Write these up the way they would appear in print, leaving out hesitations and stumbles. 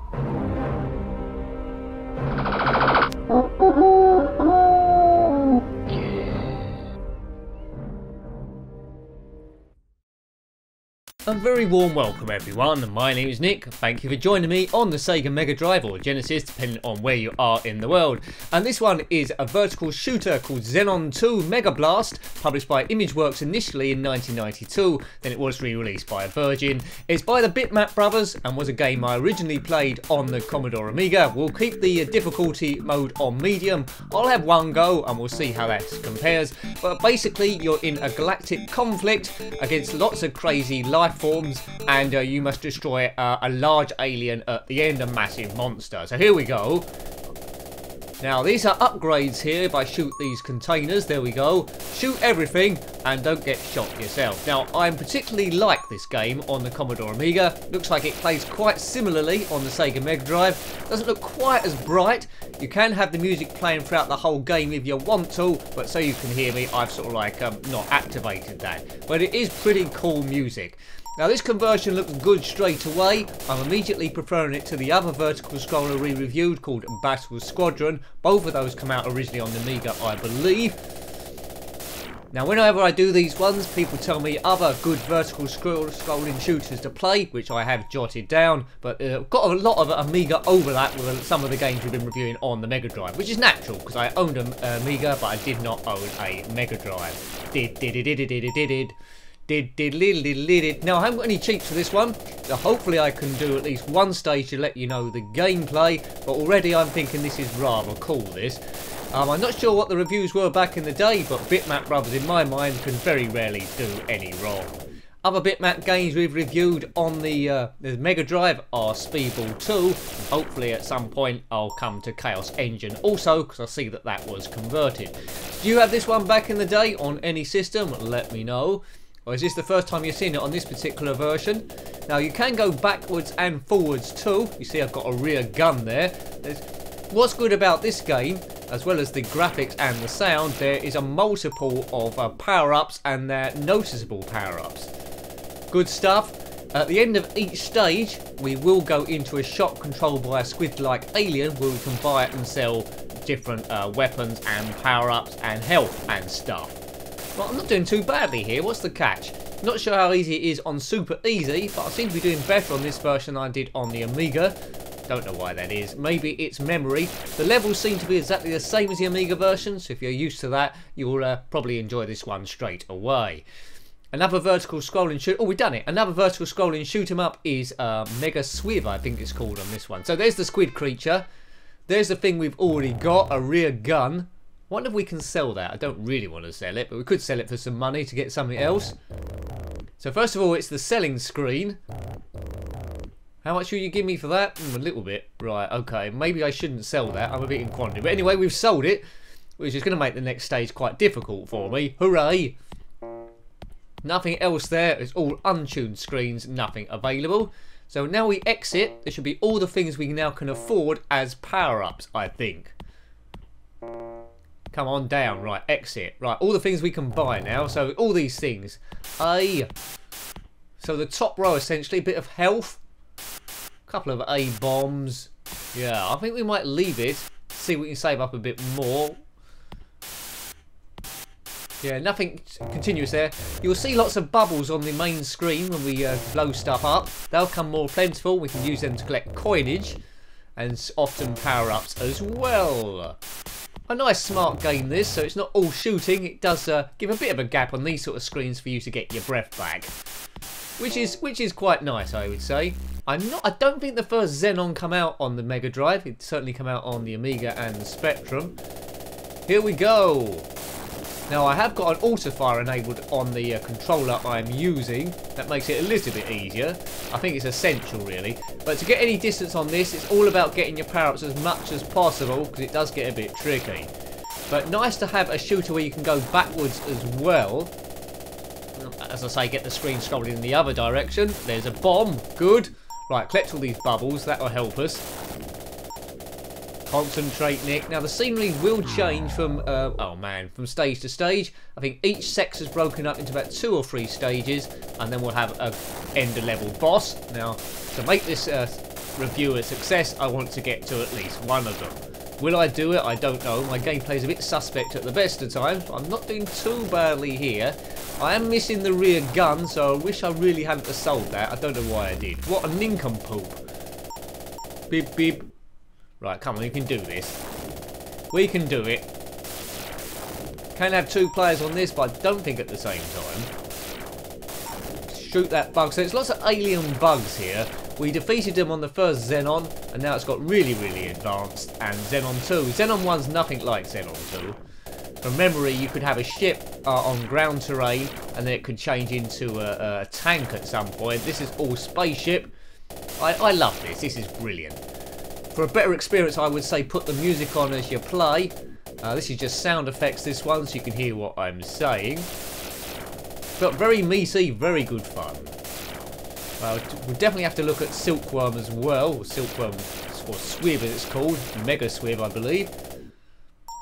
A very warm welcome everyone, my name is Nick, thank you for joining me on the SEGA Mega Drive or Genesis depending on where you are in the world. And this one is a vertical shooter called Xenon 2 MEGABLAST, published by Imageworks initially in 1992, then it was re-released by Virgin. It's by the Bitmap brothers and was a game I originally played on the Commodore Amiga. We'll keep the difficulty mode on medium, I'll have one go and we'll see how that compares. But basically you're in a galactic conflict against lots of crazy life forms, and you must destroy a large alien at the end, a massive monster. So here we go. Now these are upgrades here. If I shoot these containers, there we go. Shoot everything and don't get shot yourself. Now I particularly like this game on the Commodore Amiga. Looks like it plays quite similarly on the Sega Mega Drive. Doesn't look quite as bright. You can have the music playing throughout the whole game if you want to, but so you can hear me, I've sort of like not activated that. But it is pretty cool music. Now this conversion looks good straight away. I'm immediately preferring it to the other vertical scroller we reviewed called Battle Squadron. Both of those come out originally on the Amiga, I believe. Now whenever I do these ones, people tell me other good vertical scrolling shooters to play, which I have jotted down, but got a lot of Amiga overlap with some of the games we've been reviewing on the Mega Drive, which is natural because I owned an Amiga but I did not own a Mega Drive. Now I haven't got any cheats for this one, so hopefully I can do at least one stage to let you know the gameplay, but already I'm thinking this is rather cool this. I'm not sure what the reviews were back in the day, but Bitmap brothers in my mind can very rarely do any wrong. Other Bitmap games we've reviewed on the Mega Drive are Speedball 2. Hopefully at some point I'll come to Chaos Engine also, because I see that that was converted. Do you have this one back in the day on any system? Let me know. Or is this the first time you've seen it on this particular version? Now you can go backwards and forwards too. You see I've got a rear gun there. What's good about this game, as well as the graphics and the sound, there is a multiple of power-ups, and they're noticeable power-ups. Good stuff. At the end of each stage, we will go into a shop controlled by a squid-like alien where we can buy and sell different weapons and power-ups and health and stuff. Well, I'm not doing too badly here. What's the catch? Not sure how easy it is on super easy, but I seem to be doing better on this version than I did on the Amiga. Don't know why that is. Maybe it's memory. The levels seem to be exactly the same as the Amiga version, so if you're used to that, you'll probably enjoy this one straight away. Another vertical scrolling shoot. Oh, we've done it. Another vertical scrolling shoot 'em up is Mega Swiv, I think it's called on this one. So there's the squid creature. There's the thing we've already got, a rear gun. Wonder if we can sell that. I don't really want to sell it, but we could sell it for some money to get something else. So first of all, it's the selling screen. How much will you give me for that? A little bit. Right, okay. Maybe I shouldn't sell that. I'm a bit in quantity. But anyway, we've sold it, which is going to make the next stage quite difficult for me. Hooray! Nothing else there. It's all untuned screens, nothing available. So now we exit. There should be all the things we now can afford as power-ups, I think. Come on down, right, exit. Right, all the things we can buy now. So all these things. So the top row essentially, a bit of health. A couple of A-bombs. Yeah, I think we might leave it. See if we can save up a bit more. Yeah, nothing continuous there. You'll see lots of bubbles on the main screen when we blow stuff up. They'll come more plentiful. We can use them to collect coinage. And often power-ups as well. A nice smart game this, so it's not all shooting. It does give a bit of a gap on these sort of screens for you to get your breath back, which is quite nice, I would say. I don't think the first Xenon come out on the Mega Drive. It certainly come out on the Amiga and the Spectrum. Here we go. Now I have got an auto fire enabled on the controller I'm using. That makes it a little bit easier. I think it's essential really. But to get any distance on this, it's all about getting your power-ups as much as possible, because it does get a bit tricky. But nice to have a shooter where you can go backwards as well. As I say, get the screen scrolling in the other direction. There's a bomb. Good. Right, collect all these bubbles. That will help us. Concentrate, Nick. Now the scenery will change from from stage to stage. I think each sector's broken up into about 2 or 3 stages, and then we'll have a end of level boss. Now to make this review a success, I want to get to at least one of them. Will I do it? I don't know. My gameplay is a bit suspect at the best of times. I'm not doing too badly here. I am missing the rear gun, so I wish I really hadn't sold that. I don't know why I did. What a nincompoop. Beep, beep. Right, come on, we can do this. We can do it. Can have 2 players on this, but I don't think at the same time. Shoot that bug. So there's lots of alien bugs here. We defeated them on the first Xenon, and now it's got really, really advanced. And Xenon 2. Xenon 1's nothing like Xenon 2. From memory, you could have a ship on ground terrain, and then it could change into a tank at some point. This is all spaceship. I love this. This is brilliant. For a better experience, I would say put the music on as you play. This is just sound effects, this one, so you can hear what I'm saying. But very meaty, very good fun. We'll definitely have to look at Silkworm as well. Silkworm, or Squib as it's called. Mega Squib, I believe.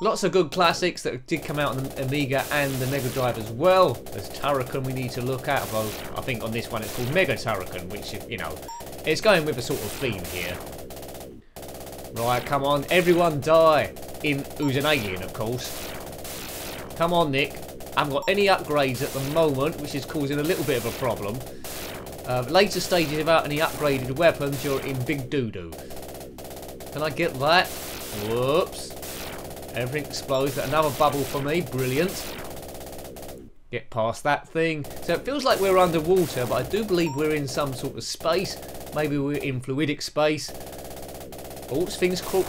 Lots of good classics that did come out on the Amiga and the Mega Drive as well. There's Turrican we need to look at, although I think on this one it's called Mega Turrican, which, you know, it's going with a sort of theme here. Right, come on, everyone die. Who's an alien, of course. Come on, Nick. I haven't got any upgrades at the moment, which is causing a little bit of a problem. Later stages without any upgraded weapons, you're in big doo-doo. Can I get that? Whoops. Everything explodes. Another bubble for me. Brilliant. Get past that thing. So it feels like we're underwater, but I do believe we're in some sort of space. Maybe we're in fluidic space. Oh, things called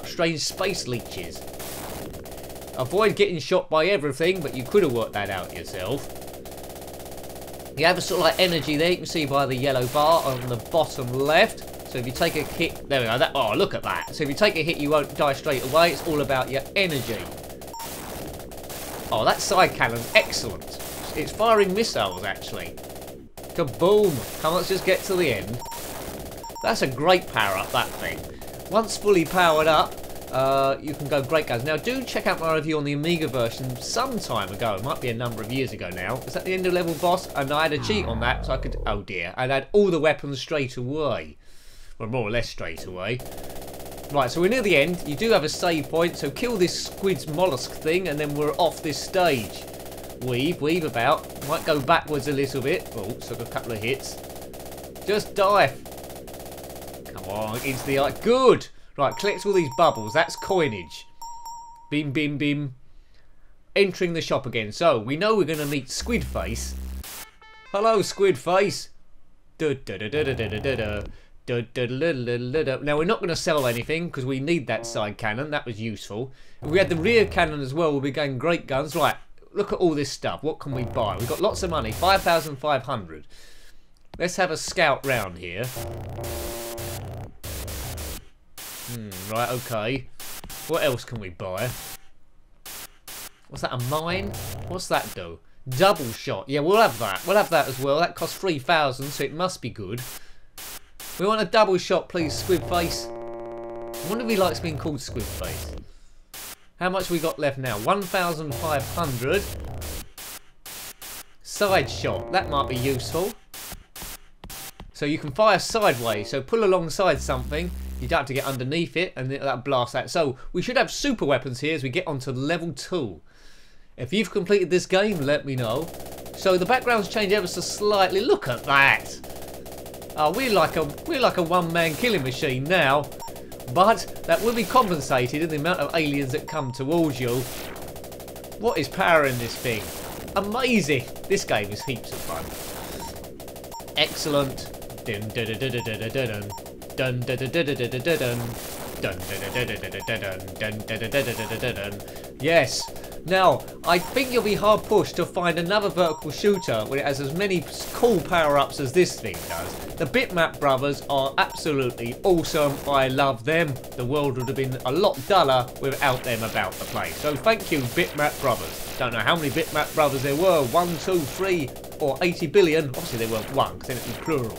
strange space leeches. Avoid getting shot by everything, but you could have worked that out yourself. You have a sort of like energy there. You can see by the yellow bar on the bottom left. So if you take a hit, there we go. Oh, look at that. So if you take a hit, you won't die straight away. It's all about your energy. Oh, that side cannon's excellent. It's firing missiles, actually. Kaboom! Come on, let's just get to the end. That's a great power up, that thing. Once fully powered up, you can go great guns. Now, do check out my review on the Amiga version some time ago. It might be a number of years ago now. Is that the end of level boss? And I had a cheat on that, so I could... Oh, dear. I'd had all the weapons straight away. Well, more or less straight away. Right, so we're near the end. You do have a save point, so kill this squid's mollusk thing, and then we're off this stage. Weave about. Might go backwards a little bit. Oh, so a couple of hits. Just dive. Come on, into the eye. Good! Right, collect all these bubbles. That's coinage. Bim, bim, bim. Entering the shop again. So, we know we're going to meet Squidface. Hello, Squidface. Da-da-da-da-da-da-da-da. Now we're not going to sell anything because we need that side cannon. That was useful. If we had the rear cannon as well, we'll be getting great guns. Right, look at all this stuff. What can we buy? We've got lots of money. 5,500. Let's have a scout round here. Right, okay. What else can we buy? What's that, a mine? What's that do? Double shot. Yeah, we'll have that. We'll have that as well. That costs 3,000, so it must be good. We want a double shot, please, Squidface. I wonder if he likes being called Squidface. How much we got left now? 1,500. Side shot. That might be useful. So you can fire sideways. So pull alongside something. You don't have to get underneath it, and that'll blast that. So we should have super weapons here as we get onto level 2. If you've completed this game, let me know. So the background's changed ever so slightly. Look at that. We're like a one-man killing machine now, but that will be compensated in the amount of aliens that come towards you. What is powering this thing? Amazing! This game is heaps of fun. Excellent. Dun dun dun dun dun dun dun dun dun dun dun dun dun. Yes. Now, I think you'll be hard pushed to find another vertical shooter when it has as many cool power-ups as this thing does. The Bitmap Brothers are absolutely awesome. I love them. The world would have been a lot duller without them about the place. So thank you, Bitmap Brothers. Don't know how many Bitmap Brothers there were. 1, 2, 3, or 80 billion. Obviously there weren't one, because then it'd be plural.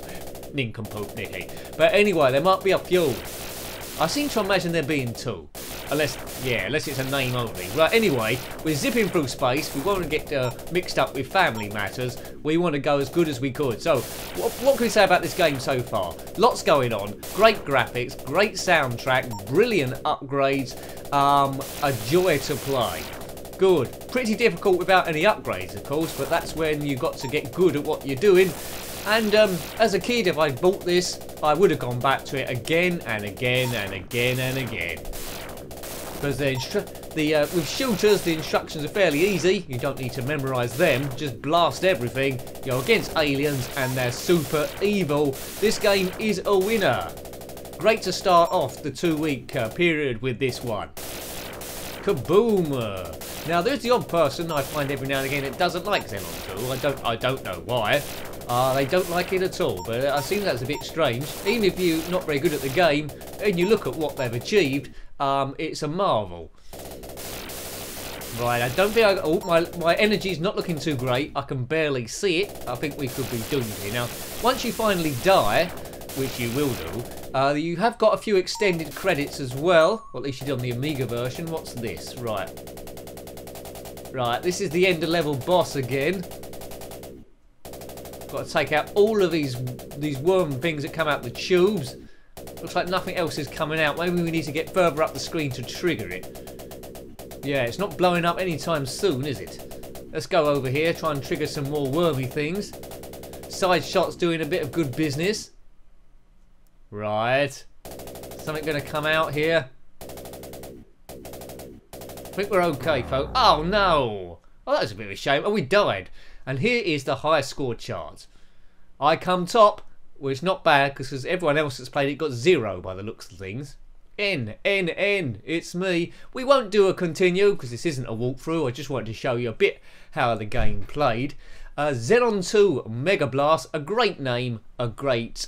Nincompoop, Nicky. But anyway, there might be a few. I seem to imagine there being 2. Unless it's a name only. Right, anyway, we're zipping through space. We want to get mixed up with family matters. We want to go as good as we could. So, what can we say about this game so far? Lots going on. Great graphics, great soundtrack, brilliant upgrades. A joy to play. Good. Pretty difficult without any upgrades, of course, but that's when you've got to get good at what you're doing. And as a kid, if I'd bought this, I would have gone back to it again and again and again and again. Because with shooters, the instructions are fairly easy. You don't need to memorise them. Just blast everything. You're against aliens and they're super evil. This game is a winner. Great to start off the 2-week period with this one. Kaboom! Now there's the odd person I find every now and again that doesn't like Xenon 2. I don't know why. They don't like it at all, but I think that's a bit strange. Even if you're not very good at the game, and you look at what they've achieved, it's a marvel. Right, I don't think my energy's not looking too great. I can barely see it. I think we could be doomed here. Now, once you finally die, which you will do, you have got a few extended credits as well. Well, at least you did on the Amiga version. What's this? Right. Right, this is the end of level boss again. Got to take out all of these worm things that come out the tubes. Looks like nothing else is coming out. Maybe we need to get further up the screen to trigger it. Yeah, it's not blowing up anytime soon, is it? Let's go over here, try and trigger some more wormy things. Side shot's doing a bit of good business. Right. Something going to come out here. I think we're okay, folks. Oh, no. Oh, that was a bit of a shame. Oh, we died. And here is the high score chart. I come top, which is not bad because everyone else that's played it got 0 by the looks of things. N, it's me. We won't do a continue because this isn't a walkthrough. I just wanted to show you a bit how the game played. Xenon 2 MEGABLAST, a great name, a great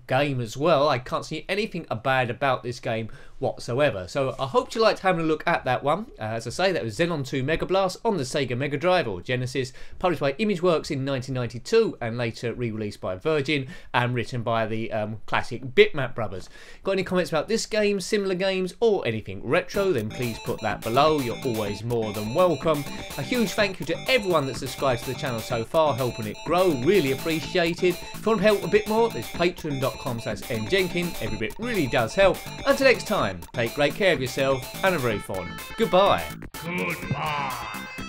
game as well. I can't see anything bad about this game whatsoever. So I hope you liked having a look at that one. As I say, that was Xenon 2 MEGABLAST on the SEGA Mega Drive or Genesis, published by Imageworks in 1992 and later re-released by Virgin and written by the classic Bitmap brothers. Got any comments about this game, similar games or anything retro, then please put that below. You're always more than welcome. A huge thank you to everyone that's subscribed to the channel so far, helping it grow, really appreciated. If you want to help a bit more, there's patreon.com/njenkin. Every bit really does help. Until next time, take great care of yourself and a very fond goodbye. Goodbye.